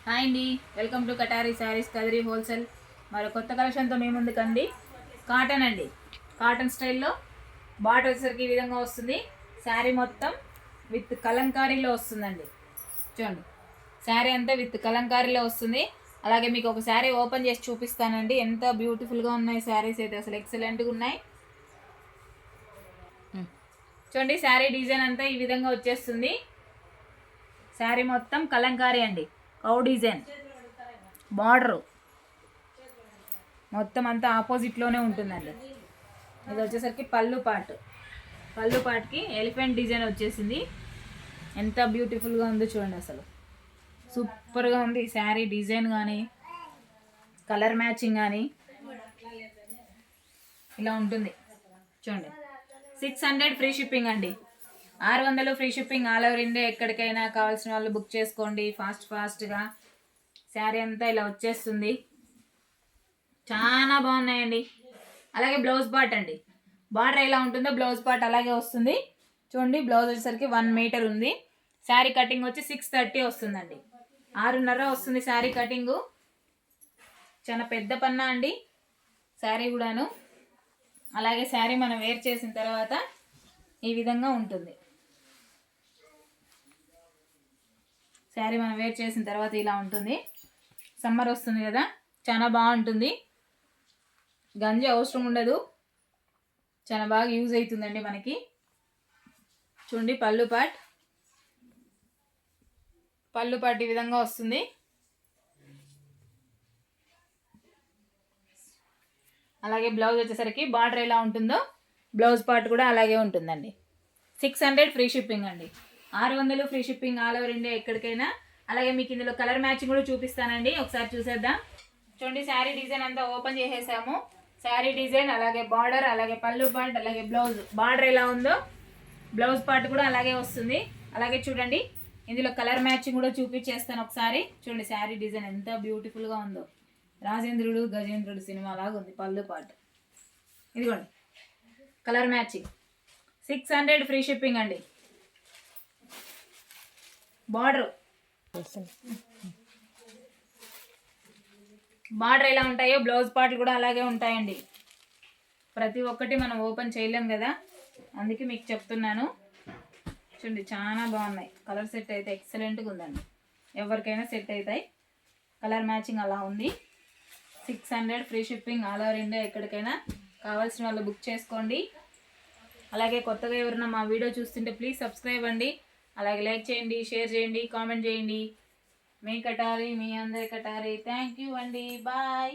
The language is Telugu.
హాయ్ అండి, welcome to కటారీ saris Kadiri wholesale. మరి కొత్త కలెక్షన్తో మీ ముందుకండి. కాటన్ అండి, కాటన్ స్టైల్లో బార్డర్ వచ్చేసరికి ఈ విధంగా వస్తుంది. శారీ మొత్తం విత్ కలంకారీలో వస్తుందండి. చూడండి, శారీ అంతా విత్ కలంకారీలో వస్తుంది. అలాగే మీకు ఒక శారీ ఓపెన్ చేసి చూపిస్తానండి. ఎంత బ్యూటిఫుల్గా ఉన్నాయి శారీస్ అయితే, అసలు ఎక్సలెంట్గా ఉన్నాయి. చూడండి, శారీ డిజైన్ అంతా ఈ విధంగా వచ్చేస్తుంది. శారీ మొత్తం కలంకారీ అండి, కౌ డిజైన్ బార్డరు మొత్తం అంతా ఆపోజిట్లోనే ఉంటుందండి. ఇది వచ్చేసరికి పళ్ళు పార్ట్కి ఎలిఫెంట్ డిజైన్ వచ్చేసింది. ఎంత బ్యూటిఫుల్గా ఉందో చూడండి, అసలు సూపర్గా ఉంది. ఈ శారీ డిజైన్ కానీ కలర్ మ్యాచింగ్ కానీ ఇలా ఉంటుంది. చూడండి, 600 ఫ్రీ షిప్పింగ్ అండి. 600 free shipping all over India. ఎక్కడికైనా కావాల్సిన వాళ్ళు బుక్ చేసుకోండి ఫాస్ట్గా. శారీ అంతా ఇలా వచ్చేస్తుంది. చాలా బాగున్నాయండి. అలాగే బ్లౌజ్ పార్ట్ అండి, బార్డర్ ఎలా ఉంటుందో బ్లౌజ్ పార్ట్ అలాగే వస్తుంది. చూడండి, బ్లౌజ్ వచ్చేసరికి 1 మీటర్ ఉంది. శారీ కటింగ్ వచ్చి 630 వస్తుందండి. 6:30 వస్తుంది శారీ కటింగు. చాలా పెద్ద పన్నా అండి శారీ కూడాను. అలాగే శారీ మనం వేర్ చేసిన తర్వాత ఈ విధంగా ఉంటుంది. శారీ మనం వేర్ చేసిన తర్వాత ఇలా ఉంటుంది. సమ్మర్ వస్తుంది కదా, చాలా బాగుంటుంది. గంజి అవసరం ఉండదు, చాలా బాగా యూజ్ అవుతుందండి మనకి. చూడండి, పళ్ళు పాట్ ఈ విధంగా వస్తుంది. అలాగే బ్లౌజ్ వచ్చేసరికి బార్డర్ ఎలా ఉంటుందో బ్లౌజ్ పార్ట్ కూడా అలాగే ఉంటుందండి. 600 ఫ్రీ షిప్పింగ్ అండి. 600 free shipping all over India ఎక్కడికైనా. అలాగే మీకు ఇందులో కలర్ మ్యాచింగ్ కూడా చూపిస్తానండి, ఒకసారి చూసేద్దాం. చూడండి, శారీ డిజైన్ అంతా ఓపెన్ చేసేసాము. శారీ డిజైన్, అలాగే బార్డర్, అలాగే పళ్ళు పార్ట్, అలాగే బ్లౌజ్. బార్డర్ ఎలా ఉందో బ్లౌజ్ పార్ట్ కూడా అలాగే వస్తుంది. అలాగే చూడండి, ఇందులో కలర్ మ్యాచింగ్ కూడా చూపించేస్తాను ఒకసారి. చూడండి, శారీ డిజైన్ ఎంత బ్యూటిఫుల్గా ఉందో. రాజేంద్రుడు గజేంద్రుడు సినిమా లాగా ఉంది పళ్ళు పార్ట్. ఇదిగోండి కలర్ మ్యాచింగ్. 600 ఫ్రీ షిప్పింగ్ అండి. బార్డర్ ఎలా ఉంటాయో బ్లౌజ్ పార్ట్లు కూడా అలాగే ఉంటాయండి. ప్రతి ఒక్కటి మనం ఓపెన్ చేయలేం కదా, అందుకే మీకు చెప్తున్నాను. చూడండి, చాలా బాగున్నాయి. కలర్ సెట్ అయితే ఎక్సలెంట్గా ఉందండి. ఎవరికైనా సెట్ అవుతాయి. కలర్ మ్యాచింగ్ అలా ఉంది. 600 free shipping all over India ఎక్కడికైనా. కావాల్సిన వాళ్ళు బుక్ చేసుకోండి. అలాగే కొత్తగా ఎవరైనా మా వీడియో చూస్తుంటే ప్లీజ్ సబ్స్క్రైబ్ అండి. అలాగే లైక్ చేయండి, షేర్ చేయండి, కామెంట్ చేయండి. మీ కటారి, మీ అందరి కటారి. థ్యాంక్ యూ అండి. బాయ్.